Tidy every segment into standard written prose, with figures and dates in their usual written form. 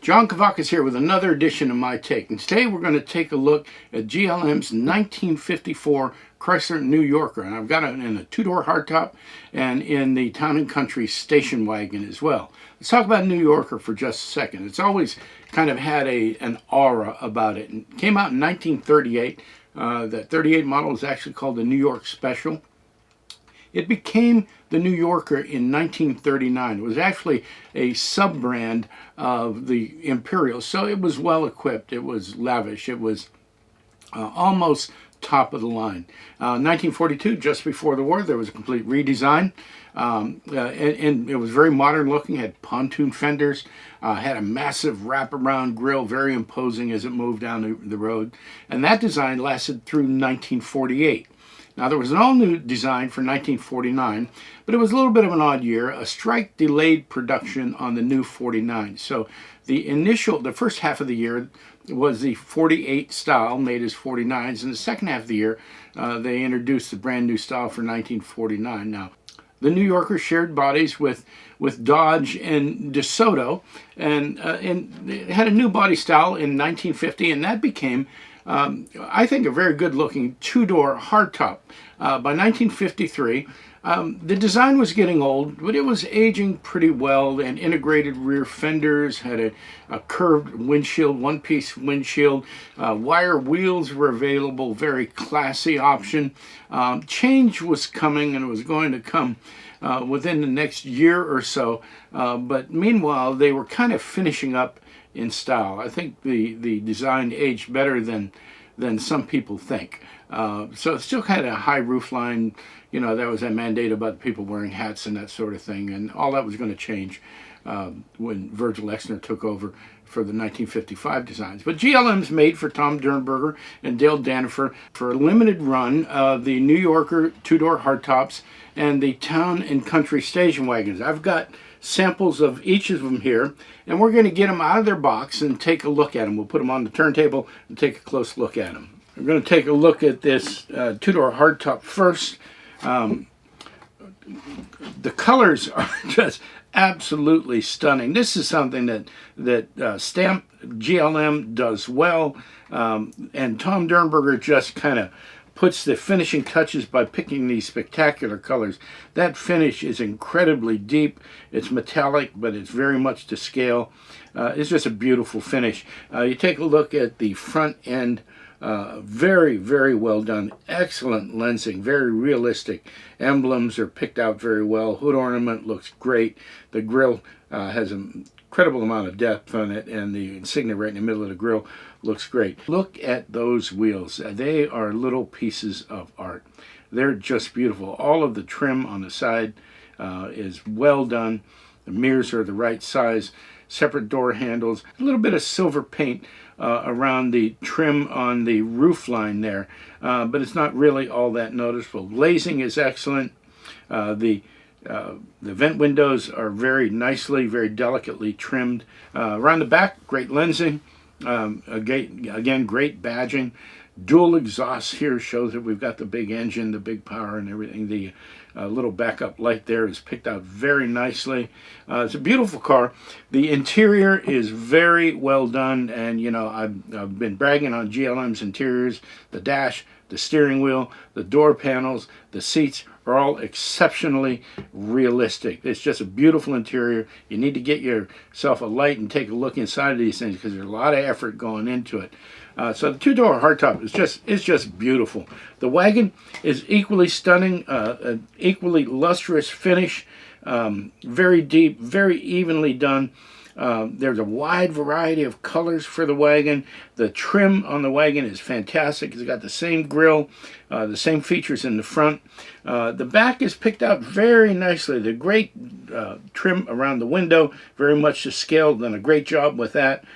John Kavakis here with another edition of My Take. And today we're going to take a look at GLM's 1954 Chrysler New Yorker. And I've got it in a two-door hardtop and in the Town & Country station wagon as well. Let's talk about New Yorker for just a second. It's always kind of had an aura about it. It came out in 1938. That 38 model is actually called the New York Special. It became the New Yorker in 1939. It was actually a sub-brand of the Imperial, so it was well equipped, it was lavish, it was almost top of the line. 1942, just before the war, there was a complete redesign, and it was very modern looking, had pontoon fenders, had a massive wraparound grille, very imposing as it moved down the road, and that design lasted through 1948. Now, there was an all-new design for 1949, but it was a little bit of an odd year. A strike delayed production on the new 49. So the first half of the year was the 48 style, made as 49s, and the second half of the year, they introduced the brand new style for 1949. Now, the New Yorker shared bodies with Dodge and DeSoto, and it had a new body style in 1950, and that became I think a very good-looking two-door hardtop. By 1953, the design was getting old, but it was aging pretty well, and integrated rear fenders, had a curved windshield, one-piece windshield, wire wheels were available, very classy option. Change was coming, and it was going to come within the next year or so, but meanwhile, they were kind of finishing up in style. I think the design aged better than some people think. So it still had a high roof line. You know, there was that mandate about people wearing hats and that sort of thing, and all that was going to change when Virgil Exner took over for the 1955 designs. But GLM's made for Tom Dirnberger and Dale Dannefer for a limited run of the New Yorker two-door hardtops and the Town & Country station wagons. I've got samples of each of them here, and we're going to get them out of their box and take a look at them. We'll put them on the turntable and take a close look at them. We're going to take a look at this two-door hardtop first. The colors are just absolutely stunning. This is something that Stamp GLM does well, and Tom Dirnberger just kind of puts the finishing touches by picking these spectacular colors. That finish is incredibly deep. It's metallic, but it's very much to scale. It's just a beautiful finish. You take a look at the front end. Very, very well done. Excellent lensing, very realistic. Emblems are picked out very well. Hood ornament looks great. The grille has an incredible amount of depth on it, and the insignia right in the middle of the grille looks great. Look at those wheels. They are little pieces of art. They're just beautiful. All of the trim on the side is well done. The mirrors are the right size. Separate door handles. A little bit of silver paint around the trim on the roof line there, but it's not really all that noticeable. Glazing is excellent. The vent windows are very nicely, very delicately trimmed. Around the back, great lensing. Again, great badging. Dual exhaust here shows that we've got the big engine, the big power and everything. The little backup light there is picked out very nicely. It's a beautiful car. The interior is very well done, and you know, I've been bragging on GLM's interiors. The dash, the steering wheel, the door panels, the seats are all exceptionally realistic. It's just a beautiful interior. You need to get yourself a light and take a look inside of these things because there's a lot of effort going into it. So the two-door hardtop is just beautiful. The wagon is equally stunning, an equally lustrous finish, very deep, very evenly done. There's a wide variety of colors for the wagon. The trim on the wagon is fantastic. It's got the same grille, the same features in the front. The back is picked out very nicely. The great trim around the window, very much to scale, done a great job with that.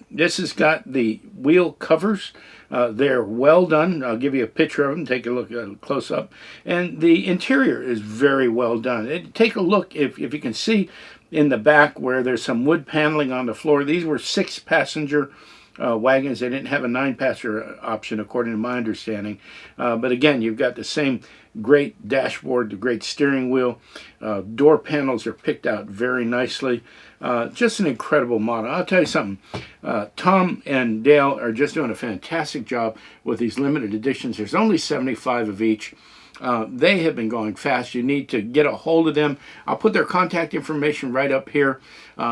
This has got the wheel covers. They're well done. I'll give you a picture of them. Take a look at a close up. And the interior is very well done. Take a look if you can see in the back where there's some wood paneling on the floor. These were 6-passenger wagons. They didn't have a 9-passenger option, according to my understanding. But again, you've got the same great dashboard, the great steering wheel. Door panels are picked out very nicely. Just an incredible model. I'll tell you something. Tom and Dale are just doing a fantastic job with these limited editions. There's only 75 of each. They have been going fast. You need to get a hold of them. I'll put their contact information right up here.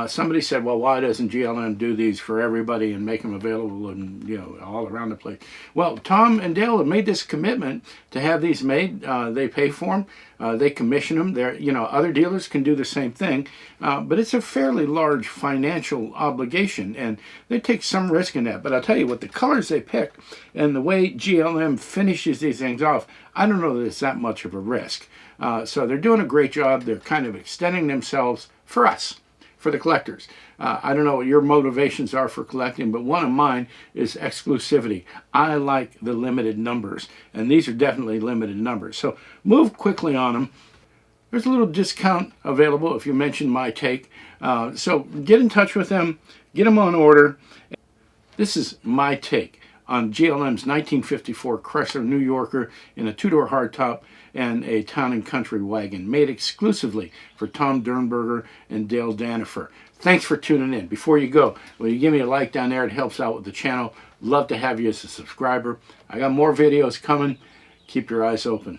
Somebody said, well, why doesn't GLM do these for everybody and make them available and, you know, all around the place? Well, Tom and Dale have made this commitment to have these made. They pay for them. They commission them. They're, you know, other dealers can do the same thing, but it's a fairly large financial obligation, and they take some risk in that. But I'll tell you what, the colors they pick and the way GLM finishes these things off, I don't know that it's that much of a risk. So they're doing a great job. They're kind of extending themselves for us, for the collectors. I don't know what your motivations are for collecting, but one of mine is exclusivity. I like the limited numbers, and these are definitely limited numbers. So move quickly on them. There's a little discount available if you mention my take. So get in touch with them, get them on order. This is my take on GLM's 1954 Chrysler New Yorker in a 2-door hardtop and a town and country wagon, made exclusively for Tom Dirnberger and Dale Dannefer. Thanks for tuning in. Before you go, will you give me a like down there? It helps out with the channel. Love to have you as a subscriber. I got more videos coming. Keep your eyes open.